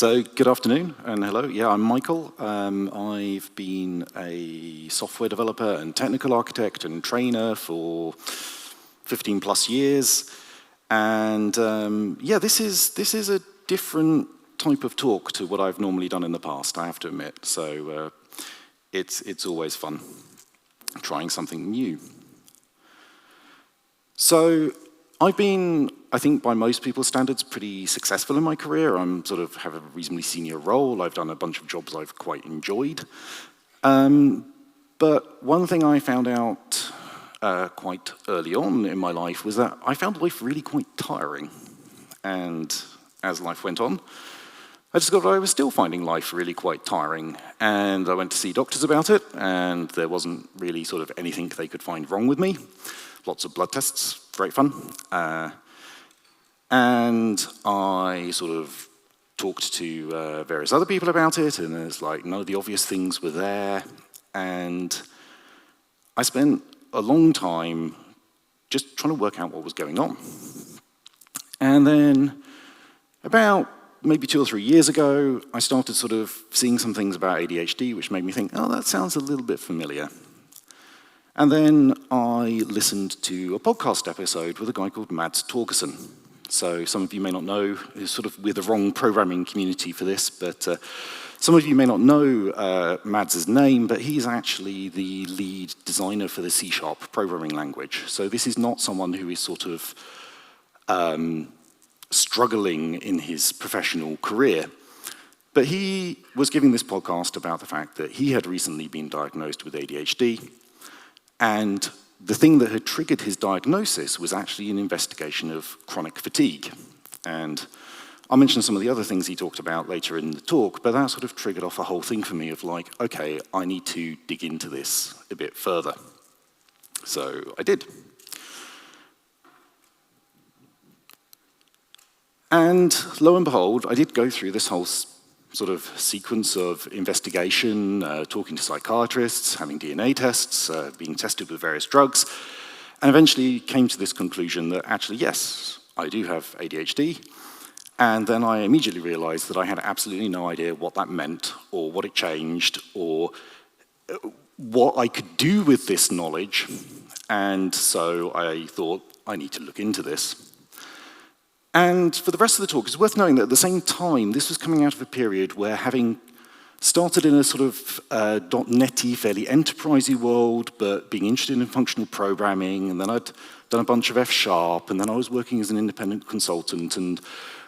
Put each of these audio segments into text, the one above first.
So good afternoon and hello. Yeah, I'm Michael. I've been a software developer and technical architect and trainer for 15 plus years. And yeah, this is a different type of talk to what I've normally done in the past, I have to admit. So it's always fun trying something new. So I've been, I think by most people's standards, pretty successful in my career. I'm sort of have a reasonably senior role. I've done a bunch of jobs I've quite enjoyed. But one thing I found out quite early on in my life was that I found life really quite tiring. And as life went on, I discovered I was still finding life really quite tiring. And I went to see doctors about it, and there wasn't really sort of anything they could find wrong with me. Lots of blood tests, great fun. And I sort of talked to various other people about it, and there's like none of the obvious things were there. And I spent a long time just trying to work out what was going on. And then about maybe 2 or 3 years ago, I started sort of seeing some things about ADHD, which made me think, oh, that sounds a little bit familiar. And then I listened to a podcast episode with a guy called Mads Torgersen. So some of you may not know, we're the wrong programming community for this, but some of you may not know Mads' name, but he's actually the lead designer for the C# programming language. So this is not someone who is sort of struggling in his professional career. But he was giving this podcast about the fact that he had recently been diagnosed with ADHD, and the thing that had triggered his diagnosis was actually an investigation of chronic fatigue. And I'll mention some of the other things he talked about later in the talk, but that sort of triggered off a whole thing for me of like, okay, I need to dig into this a bit further. So I did. And lo and behold, I did go through this whole sort of sequence of investigation, talking to psychiatrists, having DNA tests, being tested with various drugs, and eventually came to this conclusion that actually, yes, I do have ADHD. And then I immediately realized that I had absolutely no idea what that meant, or what it changed, or what I could do with this knowledge. And so I thought, I need to look into this. And for the rest of the talk, it's worth knowing that at the same time, this was coming out of a period where, having started in a sort of .NET-y, fairly enterprisey world, but being interested in functional programming, and then I'd done a bunch of F#, and then I was working as an independent consultant. And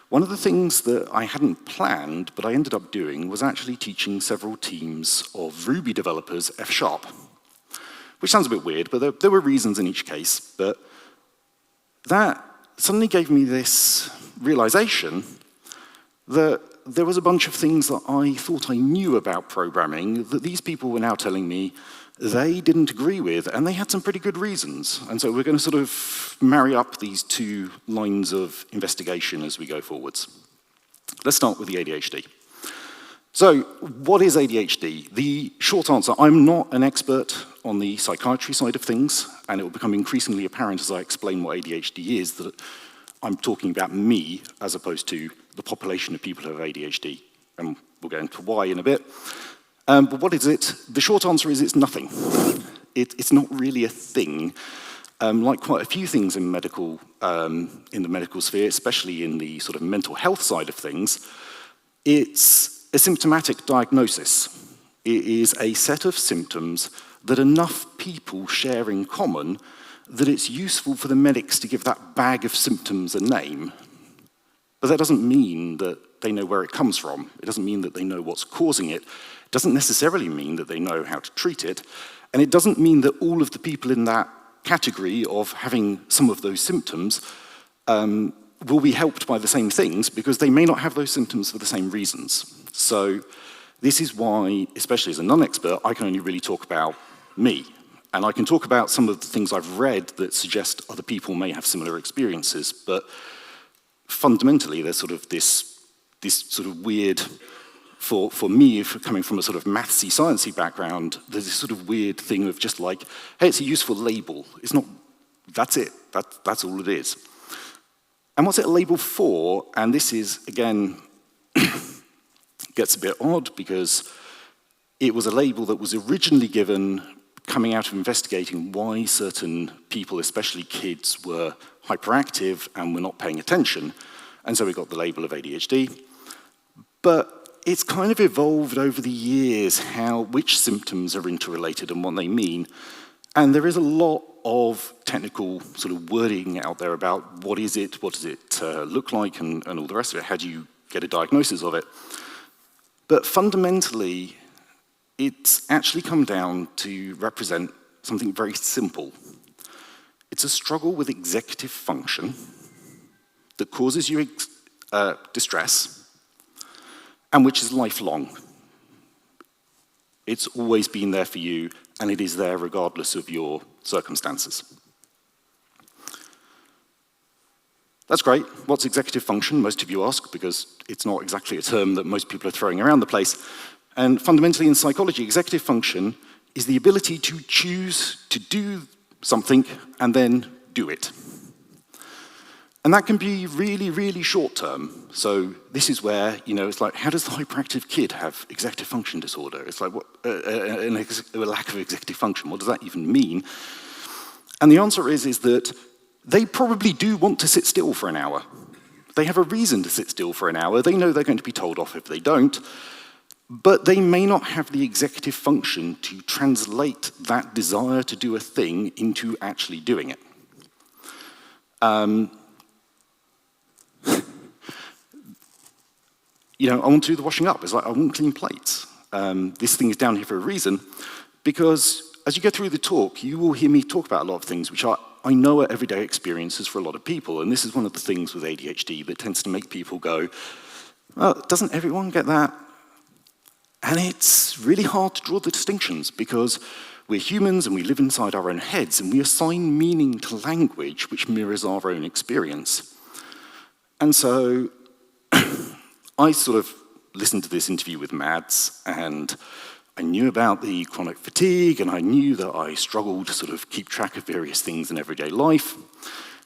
one of the things that I hadn't planned, but I ended up doing, was actually teaching several teams of Ruby developers F#. Which sounds a bit weird, but there were reasons in each case. But that suddenly gave me this realization that there was a bunch of things that I thought I knew about programming that these people were now telling me they didn't agree with, and they had some pretty good reasons. And so we're going to sort of marry up these two lines of investigation as we go forwards. Let's start with the ADHD. So what is ADHD? The short answer, I'm not an expert on the psychiatry side of things, and it will become increasingly apparent as I explain what ADHD is that I'm talking about me as opposed to the population of people who have ADHD, and we'll go into why in a bit. But what is it? The short answer is it's nothing. It's not really a thing. Like quite a few things in the medical sphere, especially in the sort of mental health side of things, it's a symptomatic diagnosis. It is a set of symptoms that enough people share in common that it's useful for the medics to give that bag of symptoms a name. But that doesn't mean that they know where it comes from. It doesn't mean that they know what's causing it. It doesn't necessarily mean that they know how to treat it. And it doesn't mean that all of the people in that category of having some of those symptoms will be helped by the same things, because they may not have those symptoms for the same reasons. So this is why, especially as a non-expert, I can only really talk about me. And I can talk about some of the things I've read that suggest other people may have similar experiences, but fundamentally there's sort of this sort of weird, for me, coming from a sort of mathsy, sciencey background, there's this sort of weird thing of just like, hey, it's a useful label. It's not, that's it, that's all it is. And what's it a label for? And this is, again, gets a bit odd because it was a label that was originally given coming out of investigating why certain people, especially kids, were hyperactive and were not paying attention. And so we got the label of ADHD. But it's kind of evolved over the years which symptoms are interrelated and what they mean. And there is a lot of technical sort of wording out there about what is it, what does it look like, and all the rest of it. How do you get a diagnosis of it? But fundamentally, it's actually come down to represent something very simple. It's a struggle with executive function that causes you distress and which is lifelong. It's always been there for you, and it is there regardless of your circumstances. That's great. What's executive function? Most of you ask, because it's not exactly a term that most people are throwing around the place. And fundamentally in psychology, executive function is the ability to choose to do something and then do it. And that can be really, really short term. So this is where, it's like, how does the hyperactive kid have executive function disorder? It's like, what, a lack of executive function, what does that even mean? And the answer is that they probably do want to sit still for an hour. They have a reason to sit still for an hour. They know they're going to be told off if they don't, but they may not have the executive function to translate that desire to do a thing into actually doing it. I want to do the washing up. It's like, I want clean plates. This thing is down here for a reason, because as you go through the talk, you will hear me talk about a lot of things which I know are everyday experiences for a lot of people, and this is one of the things with ADHD that tends to make people go, well, doesn't everyone get that? And it's really hard to draw the distinctions, because we're humans and we live inside our own heads, and we assign meaning to language which mirrors our own experience. And so I sort of listened to this interview with Mads, and I knew about the chronic fatigue, and I knew that I struggled to sort of keep track of various things in everyday life.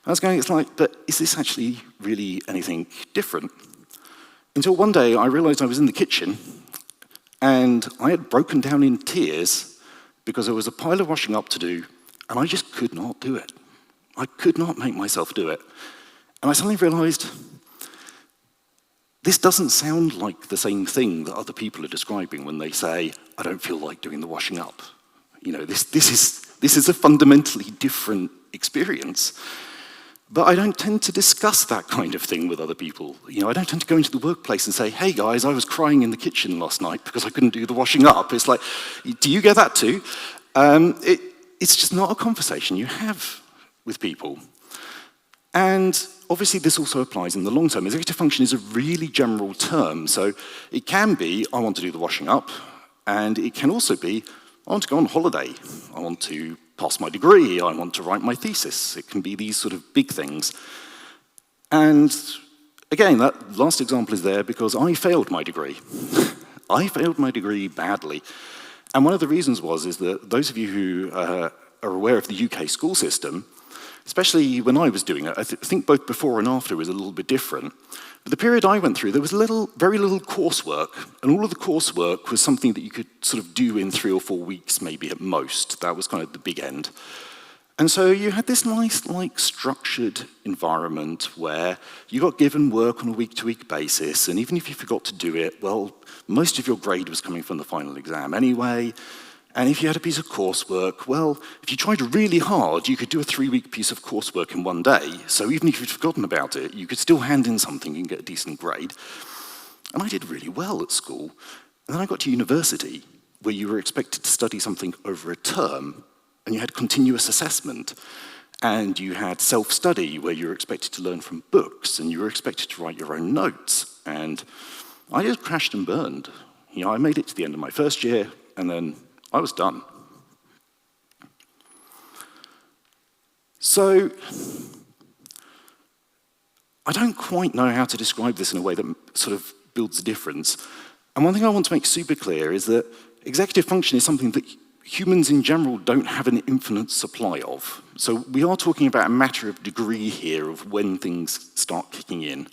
I was going, it's like, but is this actually really anything different? Until one day I realized I was in the kitchen, and I had broken down in tears because there was a pile of washing up to do, and I just could not do it. I could not make myself do it. And I suddenly realized, this doesn't sound like the same thing that other people are describing when they say, I don't feel like doing the washing up. This is a fundamentally different experience. But I don't tend to discuss that kind of thing with other people. I don't tend to go into the workplace and say, hey guys, I was crying in the kitchen last night because I couldn't do the washing up. It's like, do you get that too? It's just not a conversation you have with people. And obviously this also applies in the long term. Executive function is a really general term. So it can be, I want to do the washing up. And it can also be, I want to go on holiday. I want to pass my degree. I want to write my thesis. It can be these sort of big things. And again, that last example is there because I failed my degree. I failed my degree badly. And one of the reasons is that those of you who are aware of the UK school system, especially when I was doing it, I think both before and after was a little bit different. But the period I went through, there was very little coursework, and all of the coursework was something that you could sort of do in 3 or 4 weeks, maybe at most. That was kind of the big end. And so you had this nice, structured environment where you got given work on a week-to-week basis, and even if you forgot to do it, well, most of your grade was coming from the final exam anyway. And if you had a piece of coursework, well, if you tried really hard, you could do a 3-week piece of coursework in one day. So even if you'd forgotten about it, you could still hand in something and get a decent grade. And I did really well at school. And then I got to university, where you were expected to study something over a term, and you had continuous assessment. And you had self-study, where you were expected to learn from books, and you were expected to write your own notes. And I just crashed and burned. I made it to the end of my first year, and then I was done. So, I don't quite know how to describe this in a way that sort of builds a difference. And one thing I want to make super clear is that executive function is something that humans in general don't have an infinite supply of. So we are talking about a matter of degree here of when things start kicking in.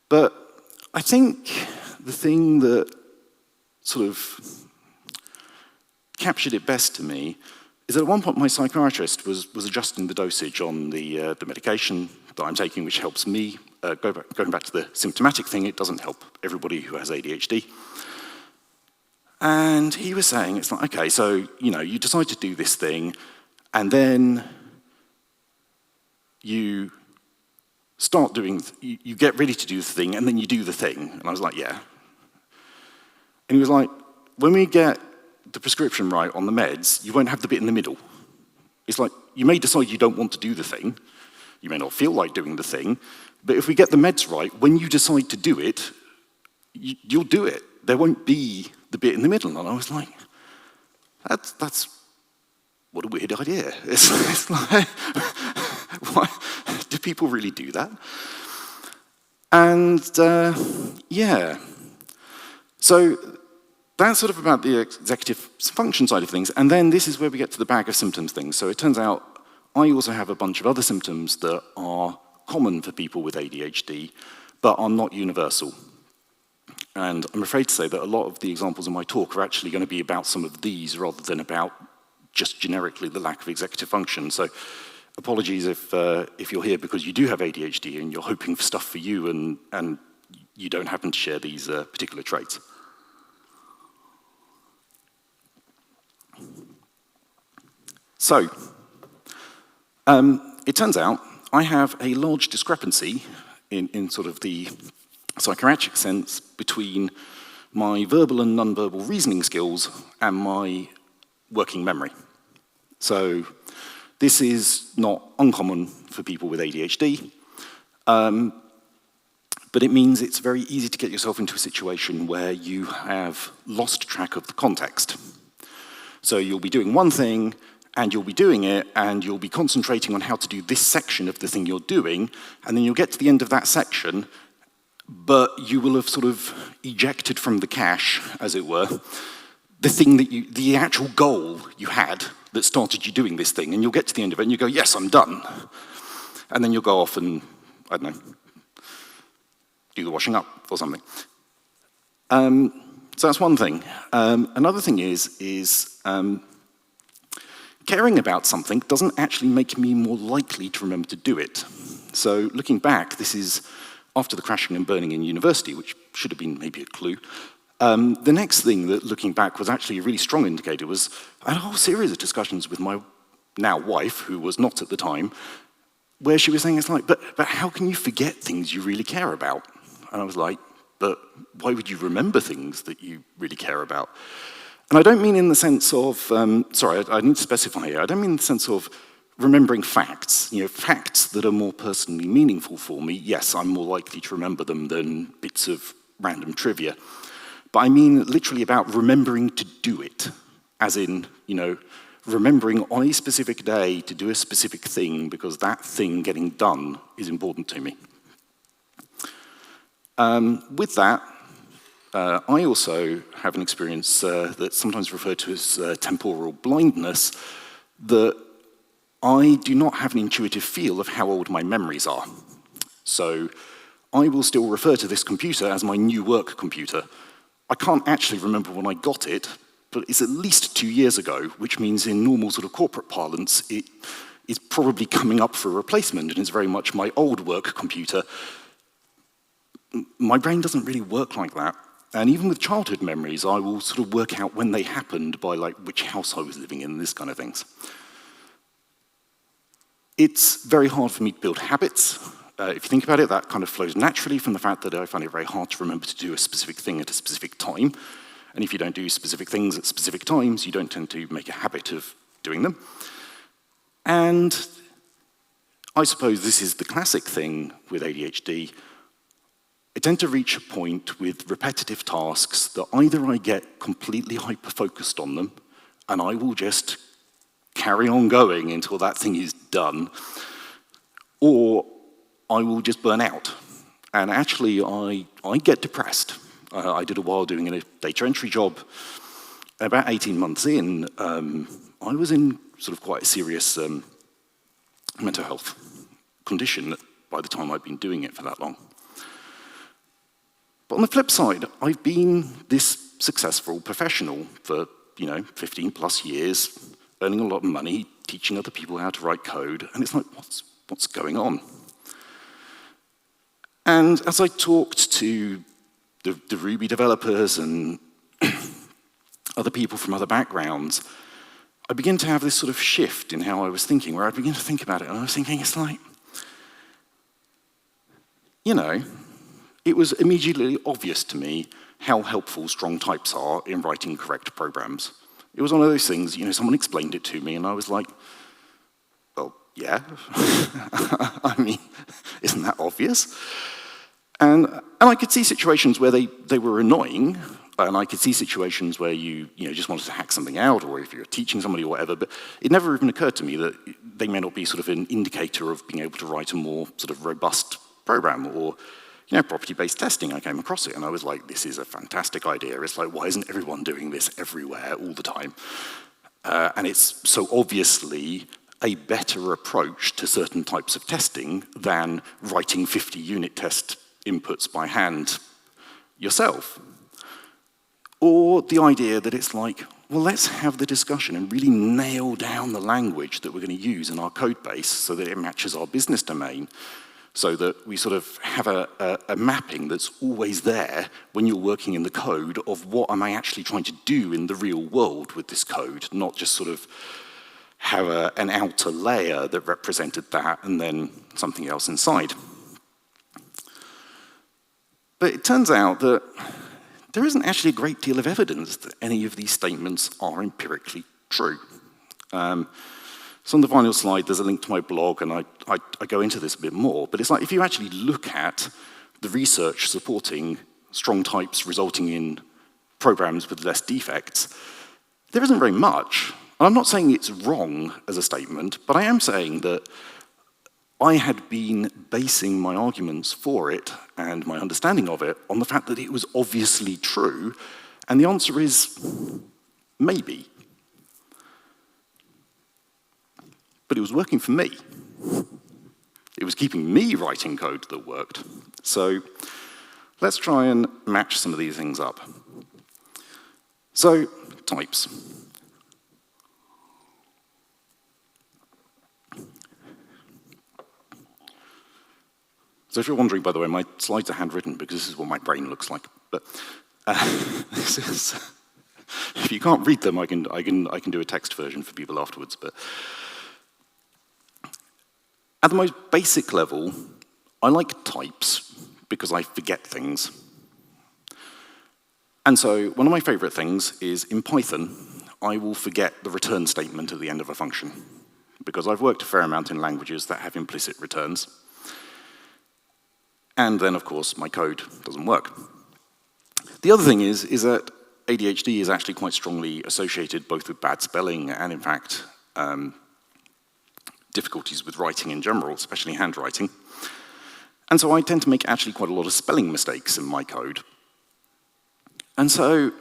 But I think the thing that sort of captured it best to me is that at one point my psychiatrist was adjusting the dosage on the medication that I'm taking, which helps me. Going back to the symptomatic thing, it doesn't help everybody who has ADHD. And he was saying, it's like, okay, so, you decide to do this thing, and then you start doing, you get ready to do the thing, and then you do the thing. And I was like, yeah. And he was like, when we get the prescription right on the meds, you won't have the bit in the middle. It's like, you may decide you don't want to do the thing, you may not feel like doing the thing, but if we get the meds right, when you decide to do it, you'll do it. There won't be the bit in the middle. And I was like, that's what a weird idea. It's like, why, do people really do that? And yeah, so that's sort of about the executive function side of things. And then this is where we get to the bag of symptoms thing. So it turns out I also have a bunch of other symptoms that are common for people with ADHD, but are not universal. And I'm afraid to say that a lot of the examples in my talk are actually going to be about some of these rather than about just generically the lack of executive function. So apologies if you're here because you do have ADHD and you're hoping for stuff for you and you don't happen to share these particular traits. So, it turns out I have a large discrepancy in sort of the psychiatric sense between my verbal and non-verbal reasoning skills and my working memory. So this is not uncommon for people with ADHD, but it means it's very easy to get yourself into a situation where you have lost track of the context. So you'll be doing one thing, and you'll be doing it, and you'll be concentrating on how to do this section of the thing you're doing, and then you'll get to the end of that section, but you will have sort of ejected from the cache, as it were, the thing that the actual goal you had that started you doing this thing, and you'll get to the end of it, and you go, yes, I'm done. And then you'll go off and, I don't know, do the washing up or something. So that's one thing. Another thing is caring about something doesn't actually make me more likely to remember to do it. So looking back, this is after the crashing and burning in university, which should have been maybe a clue. The next thing that, looking back, was actually a really strong indicator was I had a whole series of discussions with my now wife, who was not at the time, where she was saying, it's like, but how can you forget things you really care about? And I was like, but why would you remember things that you really care about? And I don't mean in the sense of, sorry, I need to specify here, I don't mean in the sense of remembering facts, facts that are more personally meaningful for me. Yes, I'm more likely to remember them than bits of random trivia. But I mean literally about remembering to do it, as in, remembering on a specific day to do a specific thing because that thing getting done is important to me. With that, I also have an experience that's sometimes referred to as temporal blindness, that I do not have an intuitive feel of how old my memories are. So I will still refer to this computer as my new work computer. I can't actually remember when I got it, but it's at least 2 years ago, which means in normal sort of corporate parlance, it is probably coming up for a replacement, and it's very much my old work computer. My brain doesn't really work like that. And even with childhood memories, I will sort of work out when they happened by like which house I was living in, this kind of things. It's very hard for me to build habits. If you think about it, that kind of flows naturally from the fact that I find it very hard to remember to do a specific thing at a specific time. And if you don't do specific things at specific times, you don't tend to make a habit of doing them. And I suppose this is the classic thing with ADHD. I tend to reach a point with repetitive tasks that either I get completely hyper-focused on them, and I will just carry on going until that thing is done, or I will just burn out. And actually, I get depressed. I did a while doing a data entry job. About 18 months in, I was in sort of quite a serious mental health condition by the time I'd been doing it for that long. But on the flip side, I've been this successful professional for 15 plus years, earning a lot of money, teaching other people how to write code, and it's like, what's going on? And as I talked to the Ruby developers and other people from other backgrounds, I began to have this sort of shift in how I was thinking, where I began to think about it, and I was thinking, it's like, it was immediately obvious to me how helpful strong types are in writing correct programs. It was one of those things, someone explained it to me, and I was like, well, yeah. I mean, isn't that obvious? And I could see situations where they were annoying, and I could see situations where you just wanted to hack something out, or if you're teaching somebody or whatever, but it never even occurred to me that they may not be sort of an indicator of being able to write a more sort of robust program, or property-based testing. I came across it, and I was like, this is a fantastic idea. It's like, why isn't everyone doing this everywhere all the time? And it's so obviously a better approach to certain types of testing than writing 50 unit test inputs by hand yourself. Or the idea that it's like, well, let's have the discussion and really nail down the language that we're going to use in our code base so that it matches our business domain, so that we sort of have a mapping that's always there when you're working in the code of what am I actually trying to do in the real world with this code, not just sort of have an outer layer that represented that and then something else inside. But it turns out that there isn't actually a great deal of evidence that any of these statements are empirically true. So on the final slide, there's a link to my blog, and I go into this a bit more, but it's like if you actually look at the research supporting strong types resulting in programs with less defects, there isn't very much. And I'm not saying it's wrong as a statement, but I am saying that I had been basing my arguments for it and my understanding of it on the fact that it was obviously true, and the answer is maybe. But it was working for me. It was keeping me writing code that worked. So let's try and match some of these things up. So, types. So if you're wondering, by the way, my slides are handwritten because this is what my brain looks like. But this is, if you can't read them, I can do a text version for people afterwards. But at the most basic level, I like types because I forget things. And so one of my favorite things is in Python, I will forget the return statement at the end of a function because I've worked a fair amount in languages that have implicit returns. And then, of course, my code doesn't work. The other thing is that ADHD is actually quite strongly associated both with bad spelling and, in fact, difficulties with writing in general, especially handwriting. And so I tend to make actually quite a lot of spelling mistakes in my code. And so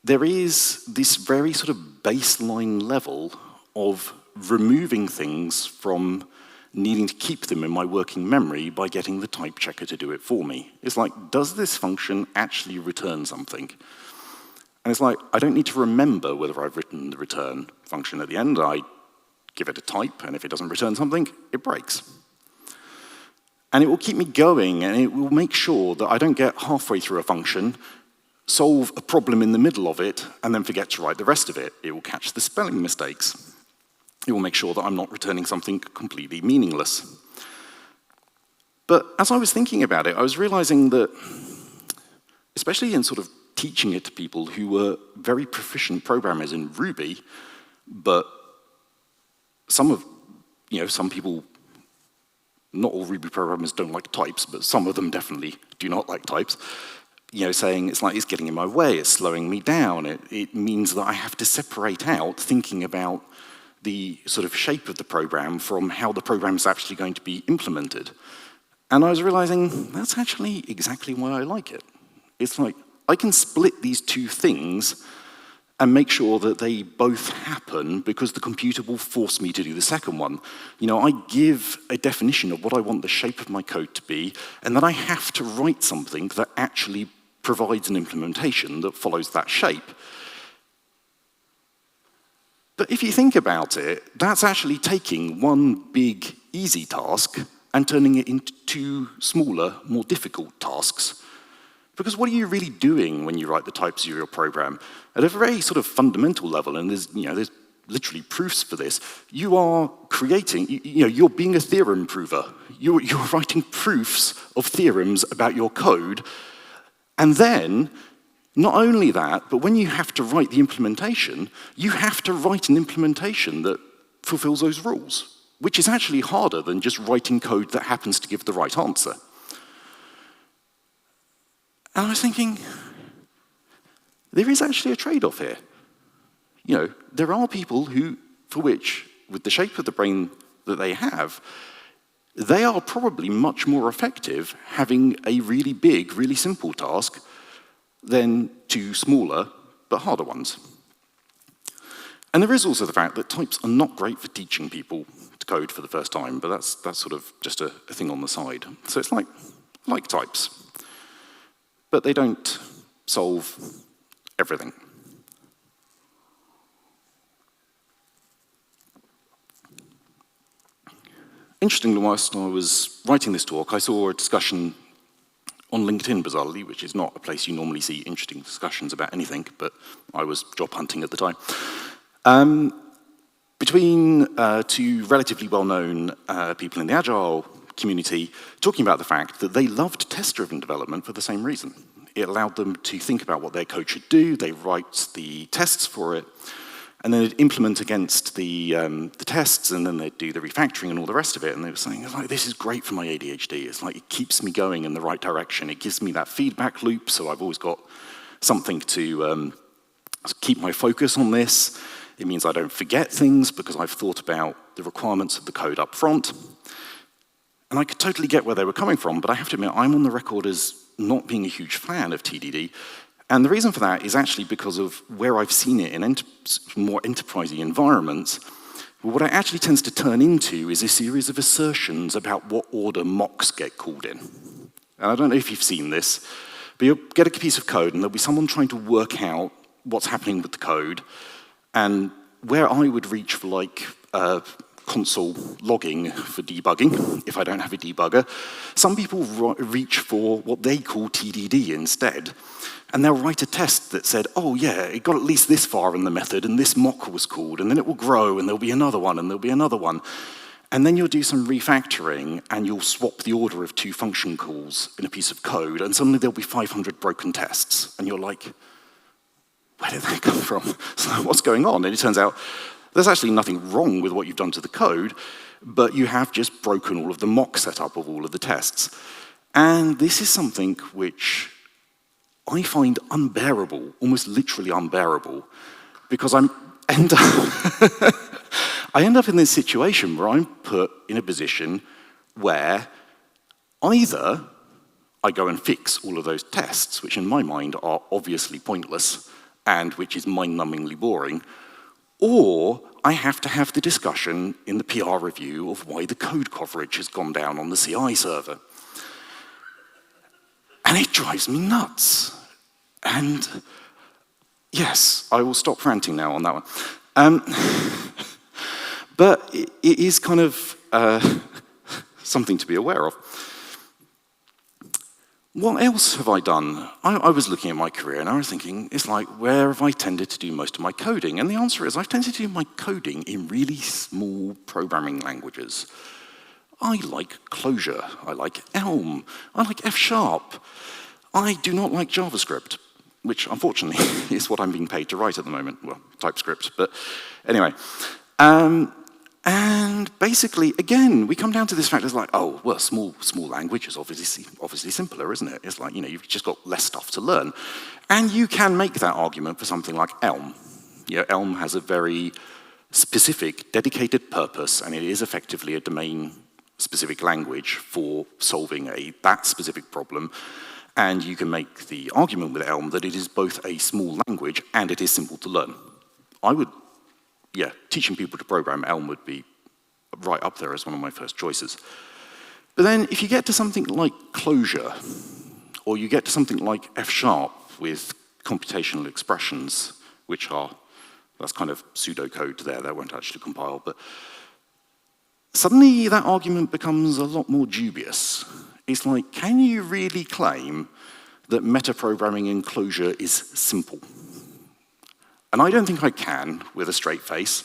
there is this very sort of baseline level of removing things from needing to keep them in my working memory by getting the type checker to do it for me. It's like, does this function actually return something? And it's like, I don't need to remember whether I've written the return function at the end. I give it a type, and if it doesn't return something, it breaks. And it will keep me going, and it will make sure that I don't get halfway through a function, solve a problem in the middle of it, and then forget to write the rest of it. It will catch the spelling mistakes. It will make sure that I'm not returning something completely meaningless. But as I was thinking about it, I was realizing that, especially in sort of teaching it to people who were very proficient programmers in Ruby, but some people, not all Ruby programmers don't like types, but some of them definitely do not like types, saying it's like it's getting in my way, it's slowing me down, it means that I have to separate out thinking about the sort of shape of the program from how the program is actually going to be implemented. And I was realizing that's actually exactly why I like it. It's like I can split these two things and make sure that they both happen because the computer will force me to do the second one. I give a definition of what I want the shape of my code to be, and then I have to write something that actually provides an implementation that follows that shape. But if you think about it, that's actually taking one big, easy task and turning it into two smaller, more difficult tasks. Because what are you really doing when you write the types of your program? At a very sort of fundamental level, and there's literally proofs for this, you are creating, you're being a theorem prover. You're writing proofs of theorems about your code, and then, not only that, but when you have to write the implementation, you have to write an implementation that fulfills those rules, which is actually harder than just writing code that happens to give the right answer. And I was thinking, there is actually a trade-off here. There are people for which, with the shape of the brain that they have, they are probably much more effective having a really big, really simple task than two smaller but harder ones. And there is also the fact that types are not great for teaching people to code for the first time, but that's sort of just a thing on the side. So it's like types, but they don't solve everything. Interestingly, whilst I was writing this talk, I saw a discussion on LinkedIn, bizarrely, which is not a place you normally see interesting discussions about anything, but I was job hunting at the time. Between two relatively well-known people in the Agile community, talking about the fact that they loved test-driven development for the same reason. It allowed them to think about what their code should do, they write the tests for it, and then they'd implement against the tests, and then they'd do the refactoring and all the rest of it. And they were saying, this is great for my ADHD. It's like it keeps me going in the right direction. It gives me that feedback loop, so I've always got something to keep my focus on this. It means I don't forget things because I've thought about the requirements of the code up front. And I could totally get where they were coming from, but I have to admit, I'm on the record as not being a huge fan of TDD. And the reason for that is actually because of where I've seen it in more enterprising environments. What it actually tends to turn into is a series of assertions about what order mocks get called in. And I don't know if you've seen this, but you'll get a piece of code and there'll be someone trying to work out what's happening with the code. And where I would reach for console logging for debugging, if I don't have a debugger, some people reach for what they call TDD instead. And they'll write a test that said, oh yeah, it got at least this far in the method, and this mock was called, and then it will grow, and there'll be another one, and there'll be another one. And then you'll do some refactoring, and you'll swap the order of two function calls in a piece of code, and suddenly there'll be 500 broken tests. And you're like, where did that come from? So what's going on? And it turns out there's actually nothing wrong with what you've done to the code, but you have just broken all of the mock setup of all of the tests. And this is something which I find unbearable, almost literally unbearable, because I end up in this situation where I'm put in a position where either I go and fix all of those tests, which in my mind are obviously pointless and which is mind-numbingly boring, or I have to have the discussion in the PR review of why the code coverage has gone down on the CI server. And it drives me nuts. And yes, I will stop ranting now on that one. But it is kind of something to be aware of. What else have I done? I was looking at my career and I was thinking, it's like, where have I tended to do most of my coding? And the answer is, I've tended to do my coding in really small programming languages. I like Clojure, I like Elm, I like F#. I do not like JavaScript, which unfortunately is what I'm being paid to write at the moment. Well, TypeScript, but anyway. And basically, again, we come down to this fact, it's like, oh, well, small language is obviously simpler, isn't it? It's like, you've just got less stuff to learn. And you can make that argument for something like Elm. Elm has a very specific, dedicated purpose, and it is effectively a domain-specific language for solving that specific problem. And you can make the argument with Elm that it is both a small language and it is simple to learn. Teaching people to program Elm would be right up there as one of my first choices. But then if you get to something like Clojure, or you get to something like F# with computational expressions, that's kind of pseudocode there, that won't actually compile, but suddenly that argument becomes a lot more dubious. It's like, can you really claim that metaprogramming in Clojure is simple? And I don't think I can with a straight face.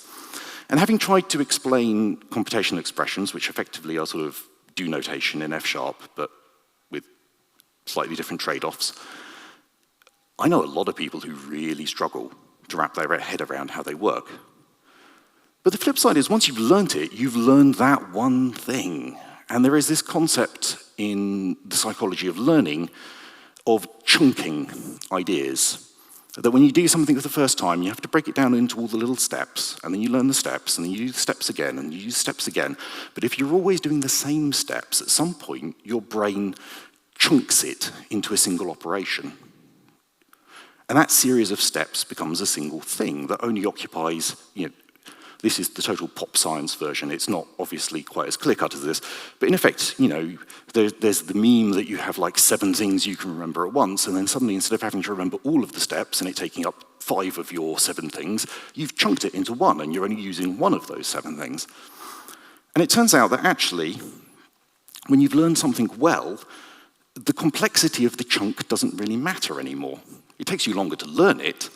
And having tried to explain computational expressions, which effectively are sort of do notation in F#, but with slightly different trade-offs, I know a lot of people who really struggle to wrap their head around how they work. But the flip side is, once you've learned it, you've learned that one thing. And there is this concept in the psychology of learning of chunking ideas. That when you do something for the first time, you have to break it down into all the little steps, and then you learn the steps, and then you do the steps again, and you do the steps again. But if you're always doing the same steps, at some point, your brain chunks it into a single operation. And that series of steps becomes a single thing that only occupies, this is the total pop science version. It's not obviously quite as clear-cut as this, but in effect, there's the meme that you have like 7 things you can remember at once, and then suddenly instead of having to remember all of the steps and it taking up 5 of your 7 things, you've chunked it into 1, and you're only using 1 of those 7 things. And it turns out that actually, when you've learned something well, the complexity of the chunk doesn't really matter anymore. It takes you longer to learn it,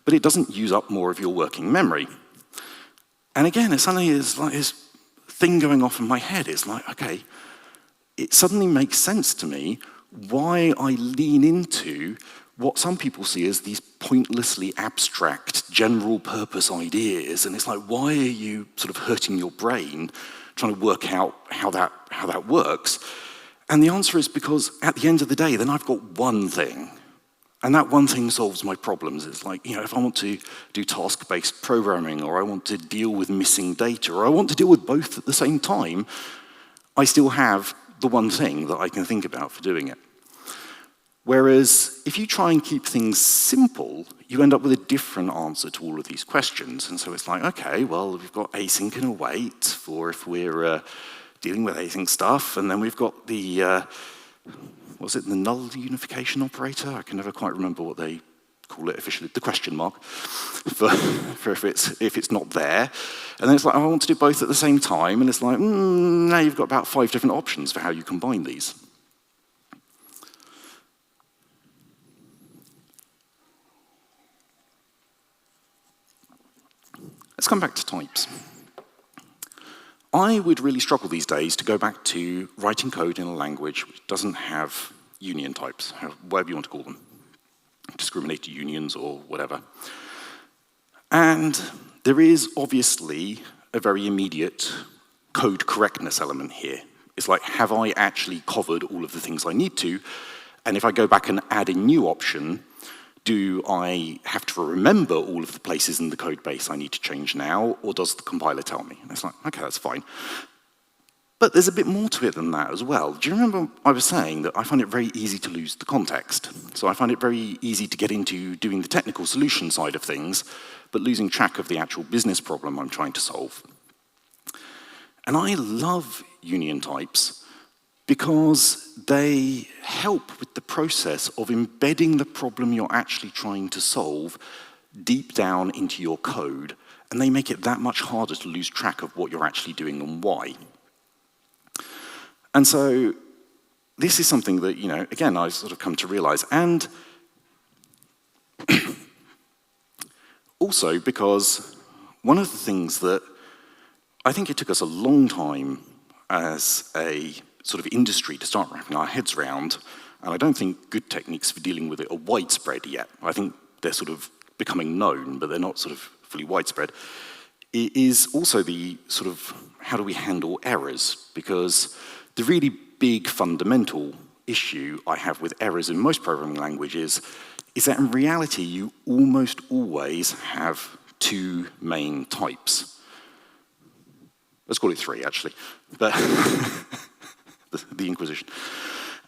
but it doesn't use up more of your working memory. And again, it suddenly is like this thing going off in my head. It's like, okay, it suddenly makes sense to me why I lean into what some people see as these pointlessly abstract, general-purpose ideas. And it's like, why are you sort of hurting your brain trying to work out how that works? And the answer is because at the end of the day, then I've got one thing. And that one thing solves my problems. It's like, if I want to do task-based programming, or I want to deal with missing data, or I want to deal with both at the same time, I still have the one thing that I can think about for doing it. Whereas if you try and keep things simple, you end up with a different answer to all of these questions. And so it's like, okay, well, we've got async and await for if we're dealing with async stuff, and then we've got the the null unification operator? I can never quite remember what they call it officially, the question mark, for if it's not there. And then it's like, I want to do both at the same time, and it's like, now you've got about 5 different options for how you combine these. Let's come back to types. I would really struggle these days to go back to writing code in a language which doesn't have union types, whatever you want to call them, discriminated unions or whatever. And there is obviously a very immediate code correctness element here. It's like, have I actually covered all of the things I need to? And if I go back and add a new option, do I have to remember all of the places in the code base I need to change now, or does the compiler tell me? And it's like, okay, that's fine. But there's a bit more to it than that as well. Do you remember I was saying that I find it very easy to lose the context? So I find it very easy to get into doing the technical solution side of things, but losing track of the actual business problem I'm trying to solve. And I love union types because they help with the process of embedding the problem you're actually trying to solve deep down into your code, and they make it that much harder to lose track of what you're actually doing and why. And so this is something that, again, I've sort of come to realize. And also because one of the things that I think it took us a long time as a sort of industry to start wrapping our heads around, and I don't think good techniques for dealing with it are widespread yet. I think they're sort of becoming known, but they're not sort of fully widespread. It is also the sort of, how do we handle errors? Because the really big fundamental issue I have with errors in most programming languages is that in reality you almost always have 2 main types. Let's call it 3 actually, but the Inquisition.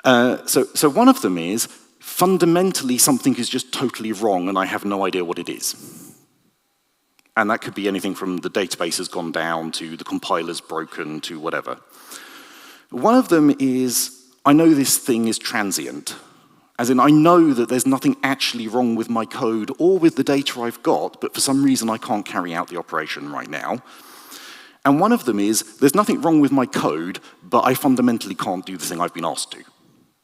So one of them is, fundamentally something is just totally wrong and I have no idea what it is. And that could be anything from the database has gone down to the compiler's broken to whatever. One of them is, I know this thing is transient. As in, I know that there's nothing actually wrong with my code or with the data I've got, but for some reason I can't carry out the operation right now. And one of them is, there's nothing wrong with my code, but I fundamentally can't do the thing I've been asked to.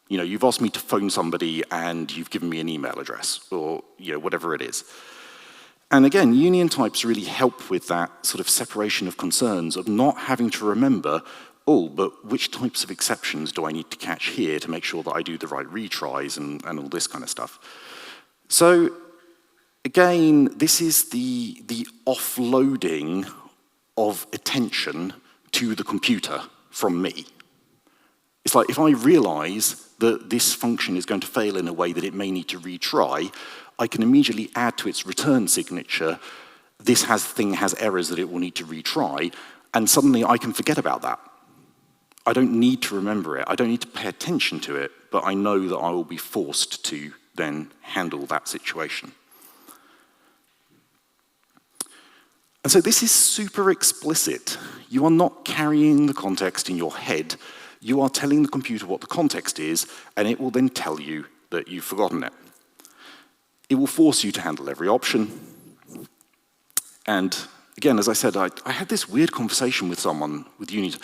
You know, you've asked me to phone somebody and you've given me an email address, or whatever it is. And again, union types really help with that sort of separation of concerns of not having to remember, oh, but which types of exceptions do I need to catch here to make sure that I do the right retries and all this kind of stuff. So again, this is the offloading of attention to the computer from me. It's like if I realize that this function is going to fail in a way that it may need to retry, I can immediately add to its return signature, this thing has errors that it will need to retry, and suddenly I can forget about that. I don't need to remember it, I don't need to pay attention to it, but I know that I will be forced to then handle that situation. And so this is super explicit. You are not carrying the context in your head, you are telling the computer what the context is, and it will then tell you that you've forgotten it. It will force you to handle every option. And again, as I said, I had this weird conversation with someone with union.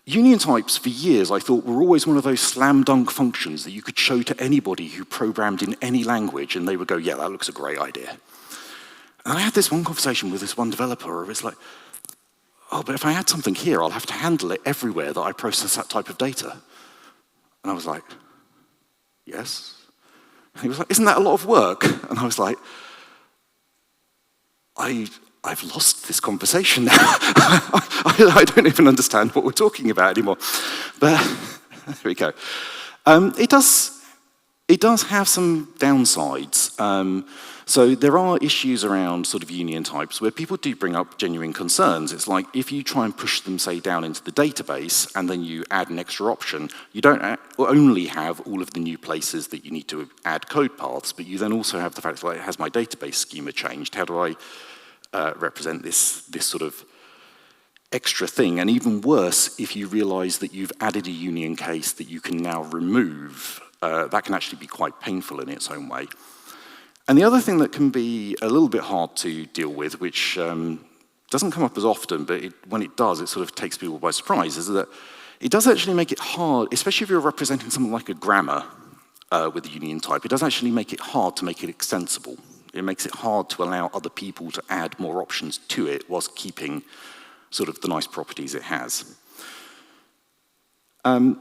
Union types, for years, I thought were always one of those slam dunk functions that you could show to anybody who programmed in any language, and they would go, yeah, that looks a great idea. And I had this one conversation with this one developer where it's like, oh, but if I add something here, I'll have to handle it everywhere that I process that type of data. And I was like, yes. And he was like, isn't that a lot of work? And I was like, I've lost this conversation now. I don't even understand what we're talking about anymore. But there we go. It does have some downsides. So there are issues around sort of union types where people do bring up genuine concerns. It's like if you try and push them, say, down into the database and then you add an extra option, you don't only have all of the new places that you need to add code paths, but you then also have the fact that has my database schema changed? How do I represent this sort of extra thing? And even worse, if you realize that you've added a union case that you can now remove, that can actually be quite painful in its own way. And the other thing that can be a little bit hard to deal with, which doesn't come up as often, but when it does, it sort of takes people by surprise, is that it does actually make it hard, especially if you're representing something like a grammar with a union type, it does actually make it hard to make it extensible. It makes it hard to allow other people to add more options to it whilst keeping sort of the nice properties it has. And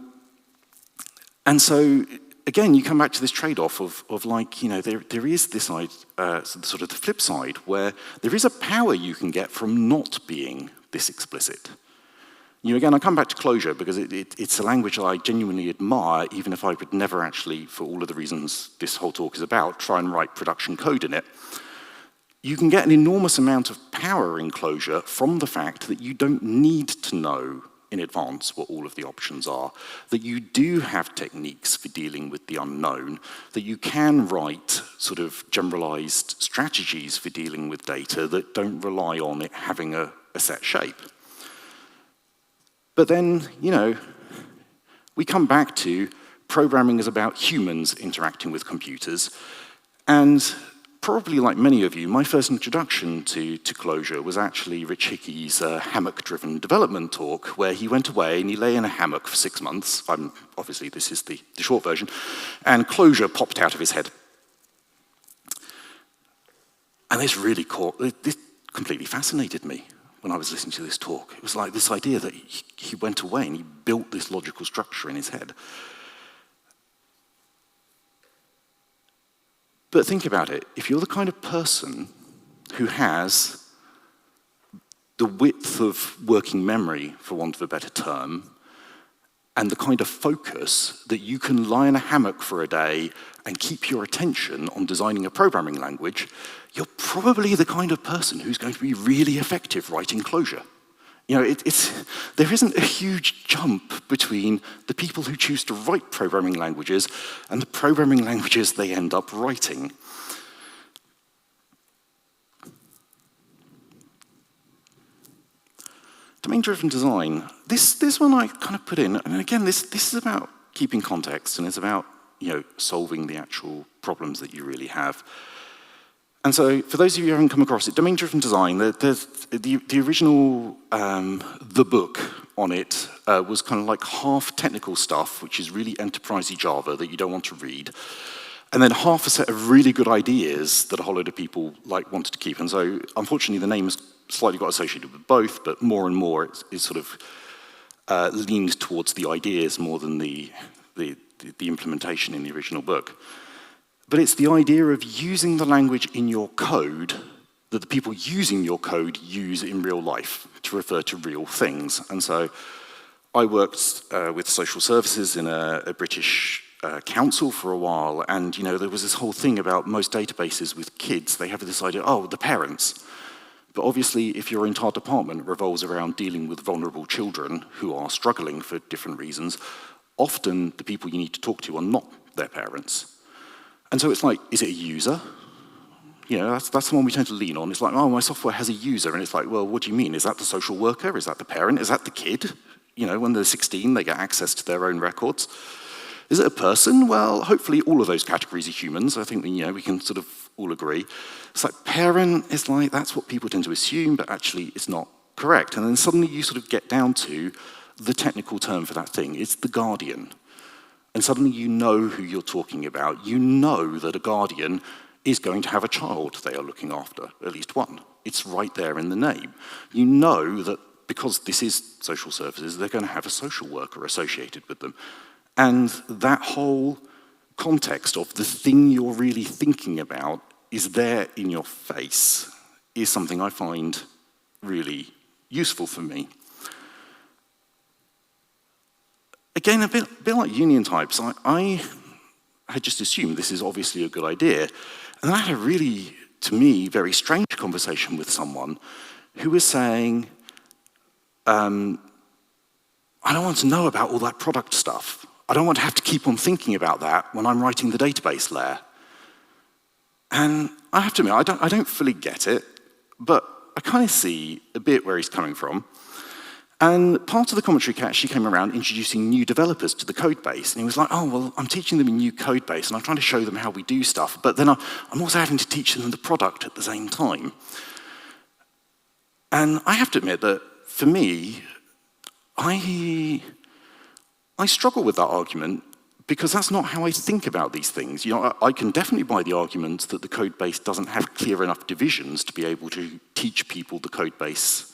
so, again, you come back to this trade-off of like, there is this side, sort of the flip side, where there is a power you can get from not being this explicit. Again, I come back to Clojure because it's a language that I genuinely admire, even if I would never actually, for all of the reasons this whole talk is about, try and write production code in it. You can get an enormous amount of power in Clojure from the fact that you don't need to know in advance what all of the options are, that you do have techniques for dealing with the unknown, that you can write sort of generalized strategies for dealing with data that don't rely on it having a set shape. But then, we come back to programming is about humans interacting with computers, and probably like many of you, my first introduction to Clojure was actually Rich Hickey's hammock-driven development talk, where he went away and he lay in a hammock for 6 months. Obviously, this is the short version, and Clojure popped out of his head. And this completely fascinated me when I was listening to this talk. It was like this idea that he went away and he built this logical structure in his head. But think about it. If you're the kind of person who has the width of working memory, for want of a better term, and the kind of focus that you can lie in a hammock for a day and keep your attention on designing a programming language, you're probably the kind of person who's going to be really effective writing Clojure. there isn't a huge jump between the people who choose to write programming languages and the programming languages they end up writing. Domain-driven design. This one I kind of put in, and again, this is about keeping context, and it's about solving the actual problems that you really have. And so, for those of you who haven't come across it, domain-driven design, the original, the book on it was kind of like half technical stuff, which is really enterprisey Java that you don't want to read, and then half a set of really good ideas that a whole load of people wanted to keep. And so, unfortunately, the name has slightly got associated with both, but more and more it's sort of leaned towards the ideas more than the implementation in the original book. But it's the idea of using the language in your code that the people using your code use in real life to refer to real things. And so I worked with social services in a British council for a while, and there was this whole thing about most databases with kids. They have this idea, oh, the parents. But obviously, if your entire department revolves around dealing with vulnerable children who are struggling for different reasons, often the people you need to talk to are not their parents. And so it's like, is it a user? That's the one we tend to lean on. It's like, oh, my software has a user. And it's like, well, what do you mean? Is that the social worker? Is that the parent? Is that the kid? When they're 16, they get access to their own records. Is it a person? Well, hopefully all of those categories are humans. I think we can sort of all agree. It's like parent is like, that's what people tend to assume, but actually it's not correct. And then suddenly you sort of get down to the technical term for that thing. It's the guardian. And suddenly you know who you're talking about. You know that a guardian is going to have a child they are looking after, at least one. It's right there in the name. You know that because this is social services, they're going to have a social worker associated with them. And that whole context of the thing you're really thinking about is there in your face is something I find really useful for me. Again, a bit like union types, I had just assumed this is obviously a good idea. And I had a really, to me, very strange conversation with someone who was saying, I don't want to know about all that product stuff. I don't want to have to keep on thinking about that when I'm writing the database layer. And I have to admit, I don't fully get it, but I kind of see a bit where he's coming from. And part of the commentary actually came around introducing new developers to the code base. And he was like, oh, well, I'm teaching them a new code base, and I'm trying to show them how we do stuff, but then I'm also having to teach them the product at the same time. And I have to admit that, for me, I struggle with that argument because that's not how I think about these things. I can definitely buy the argument that the code base doesn't have clear enough divisions to be able to teach people the code base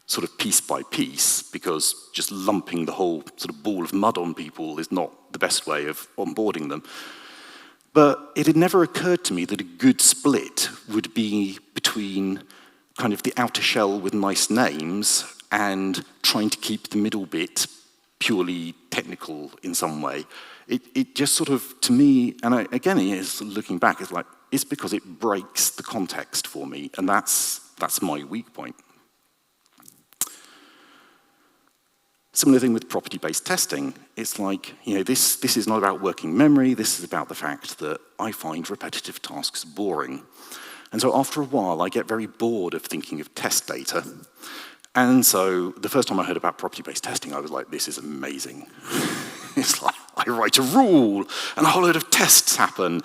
sort of piece by piece, because just lumping the whole sort of ball of mud on people is not the best way of onboarding them. But it had never occurred to me that a good split would be between kind of the outer shell with nice names and trying to keep the middle bit purely technical in some way. It just sort of, to me, and again, looking back, it's because it breaks the context for me, and that's my weak point. Similar thing with property-based testing. It's like, this is not about working memory, this is about the fact that I find repetitive tasks boring. And so after a while, I get very bored of thinking of test data. And so the first time I heard about property-based testing, I was like, this is amazing. It's like, I write a rule, and a whole load of tests happen.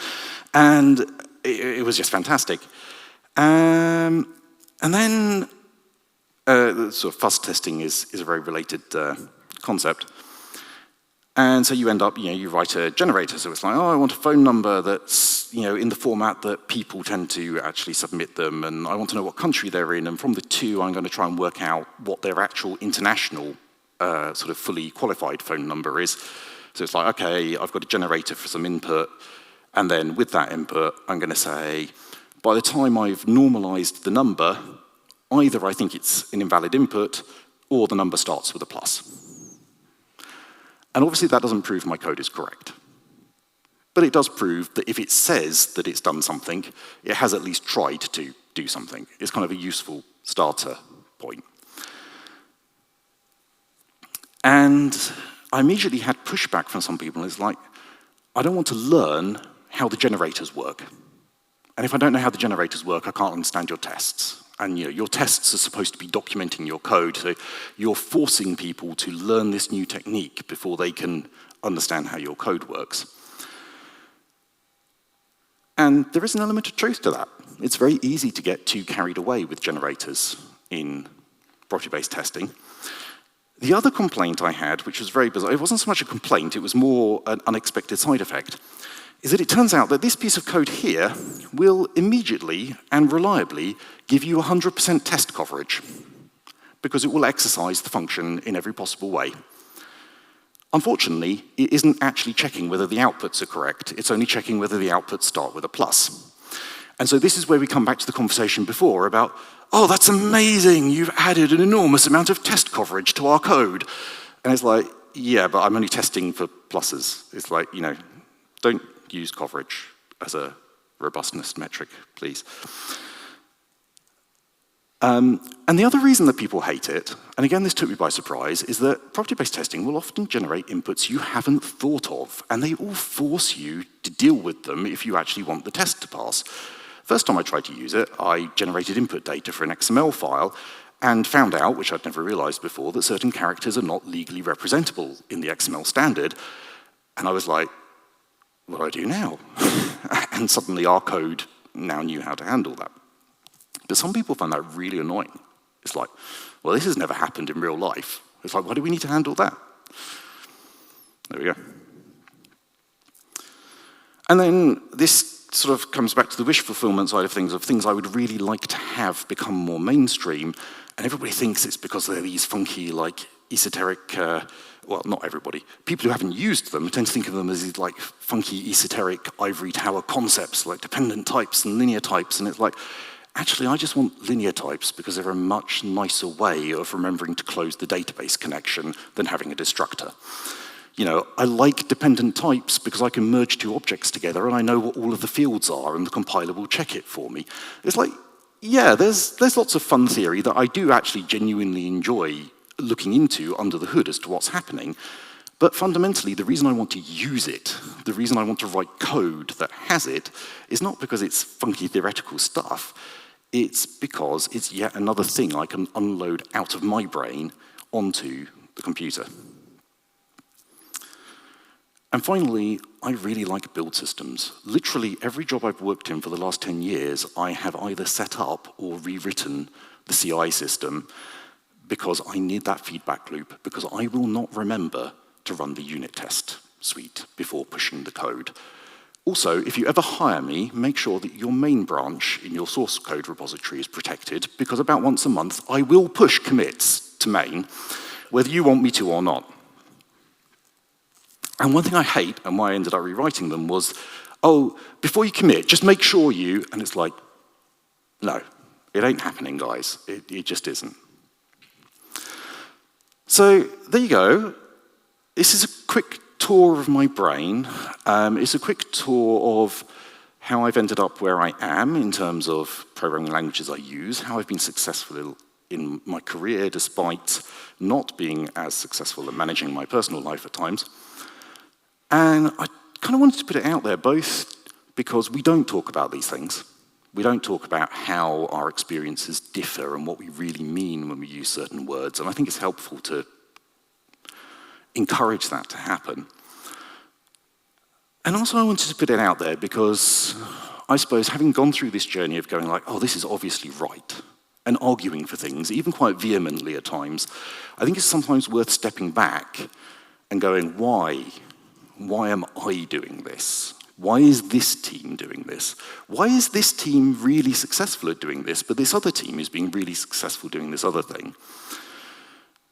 And it was just fantastic. And then sort of fuzz testing is a very related concept. And so you end up, you write a generator. So it's like, oh, I want a phone number that's, in the format that people tend to actually submit them. And I want to know what country they're in. And from the two, I'm going to try and work out what their actual international sort of fully qualified phone number is. So it's like, okay, I've got a generator for some input. And then with that input, I'm going to say, by the time I've normalized the number, either I think it's an invalid input, or the number starts with a plus. And obviously that doesn't prove my code is correct. But it does prove that if it says that it's done something, it has at least tried to do something. It's kind of a useful starter point. And I immediately had pushback from some people. It's like, I don't want to learn how the generators work. And if I don't know how the generators work, I can't understand your tests. And your tests are supposed to be documenting your code, so you're forcing people to learn this new technique before they can understand how your code works. And there is an element of truth to that. It's very easy to get too carried away with generators in property-based testing. The other complaint I had, which was very bizarre, it wasn't so much a complaint, it was more an unexpected side effect, is that it turns out that this piece of code here will immediately and reliably give you 100% test coverage, because it will exercise the function in every possible way. Unfortunately, it isn't actually checking whether the outputs are correct, it's only checking whether the outputs start with a plus. And so this is where we come back to the conversation before about, oh, that's amazing, you've added an enormous amount of test coverage to our code. And it's like, yeah, but I'm only testing for pluses. It's like, don't use coverage as a robustness metric, please. And the other reason that people hate it, and again this took me by surprise, is that property-based testing will often generate inputs you haven't thought of, and they all force you to deal with them if you actually want the test to pass. First time I tried to use it, I generated input data for an XML file and found out, which I'd never realized before, that certain characters are not legally representable in the XML standard. And I was like, what do I do now? And suddenly our code now knew how to handle that. But some people find that really annoying. It's like, well, this has never happened in real life. It's like, why do we need to handle that? There we go. And then this sort of comes back to the wish fulfillment side of things I would really like to have become more mainstream. And everybody thinks it's because they're these funky, like, esoteric, well, not everybody. People who haven't used them tend to think of them as these, like, funky, esoteric ivory tower concepts, like dependent types and linear types. And it's like, actually, I just want linear types because they're a much nicer way of remembering to close the database connection than having a destructor. I like dependent types because I can merge two objects together and I know what all of the fields are and the compiler will check it for me. It's like, yeah, there's lots of fun theory that I do actually genuinely enjoy looking into under the hood as to what's happening. But fundamentally, the reason I want to use it, the reason I want to write code that has it, is not because it's funky theoretical stuff. It's because it's yet another thing I can unload out of my brain onto the computer. And finally, I really like build systems. Literally every job I've worked in for the last 10 years, I have either set up or rewritten the CI system because I need that feedback loop, because I will not remember to run the unit test suite before pushing the code. Also, if you ever hire me, make sure that your main branch in your source code repository is protected, because about once a month, I will push commits to main, whether you want me to or not. And one thing I hate, and why I ended up rewriting them, was, oh, before you commit, just make sure you, and it's like, no, it ain't happening, guys. It just isn't. So there you go. This is a quick tour of my brain. It's a quick tour of how I've ended up where I am in terms of programming languages I use, how I've been successful in my career despite not being as successful at managing my personal life at times. And I kind of wanted to put it out there, both because we don't talk about these things. We don't talk about how our experiences differ and what we really mean when we use certain words. And I think it's helpful to encourage that to happen. And also I wanted to put it out there because I suppose having gone through this journey of going like, oh, this is obviously right, and arguing for things, even quite vehemently at times, I think it's sometimes worth stepping back and going, why? Why am I doing this? Why is this team doing this? Why is this team really successful at doing this, but this other team is being really successful doing this other thing?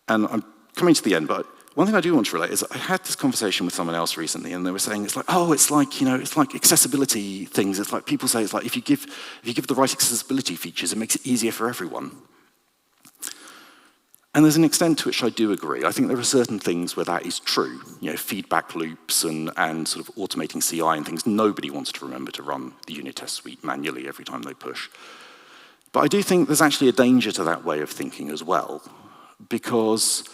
And I'm coming to the end, but one thing I do want to relate is I had this conversation with someone else recently, and they were saying it's like, oh, it's like, it's like accessibility things. It's like people say it's like if you give the right accessibility features, it makes it easier for everyone. And there's an extent to which I do agree. I think there are certain things where that is true. Feedback loops and sort of automating CI and things. Nobody wants to remember to run the unit test suite manually every time they push. But I do think there's actually a danger to that way of thinking as well, because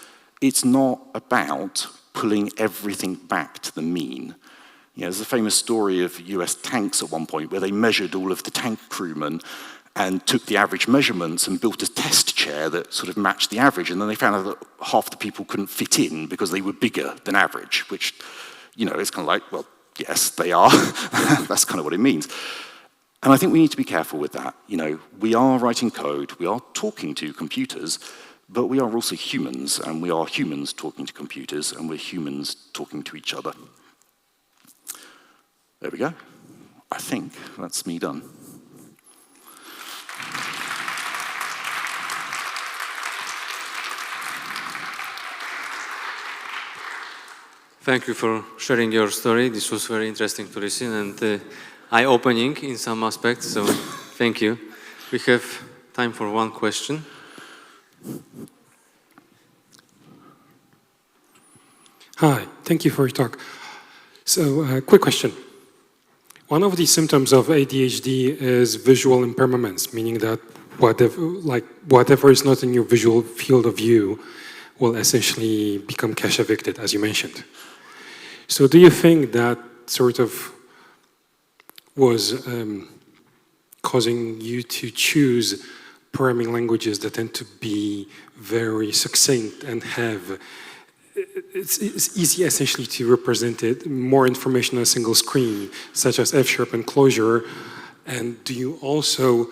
it's not about pulling everything back to the mean. You know, there's a famous story of US tanks at one point where they measured all of the tank crewmen and took the average measurements and built a test chair that sort of matched the average, and then they found out that half the people couldn't fit in because they were bigger than average, which, you know, it's kind of like, well, yes, they are. That's kind of what it means. And I think we need to be careful with that. You know, we are writing code, we are talking to computers, but we are also humans, and we are humans talking to computers, and we're humans talking to each other. There we go. I think that's me done. Thank you for sharing your story. This was very interesting to listen and eye-opening in some aspects, so thank you. We have time for one question. Hi, thank you for your talk. So, quick question. One of the symptoms of ADHD is visual impairments, meaning that whatever is not in your visual field of view will essentially become cache evicted, as you mentioned. So do you think that sort of was causing you to choose programming languages that tend to be very succinct and have, it's easy essentially to represent it, more information on a single screen, such as F# and Clojure? And do you also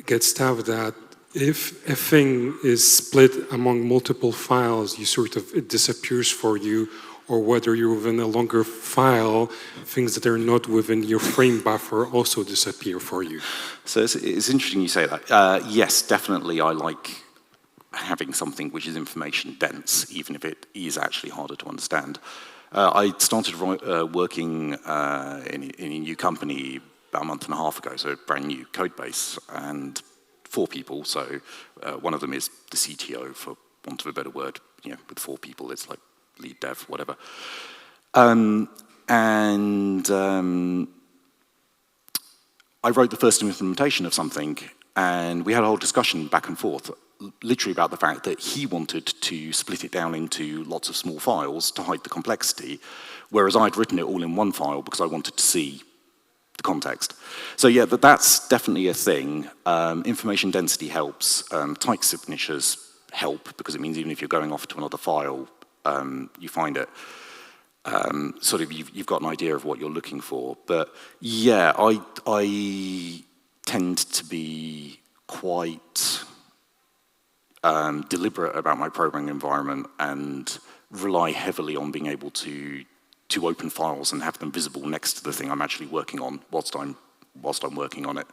get stuff that if a thing is split among multiple files, it disappears for you, or whether you're within a longer file, things that are not within your frame buffer also disappear for you? So it's interesting you say that. Yes, definitely I like having something which is information dense, even if it is actually harder to understand. I started working in a new company about a month and a half ago, so a brand new code base, and 4 people, so one of them is the CTO, for want of a better word. You know, with 4 people, it's like lead dev, whatever. I wrote the first implementation of something, and we had a whole discussion back and forth, literally about the fact that he wanted to split it down into lots of small files to hide the complexity, whereas I'd written it all in one file because I wanted to see the context. So yeah, that's definitely a thing. Information density helps. Tight signatures help, because it means even if you're going off to another file, you find it. Sort of you've got an idea of what you're looking for. But yeah, I tend to be quite deliberate about my programming environment and rely heavily on being able to open files and have them visible next to the thing I'm actually working on whilst I'm working on it.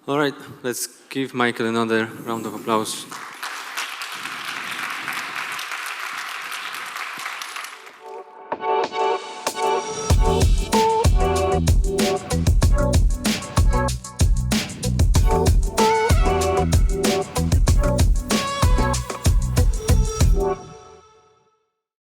All right, let's give Michael another round of applause.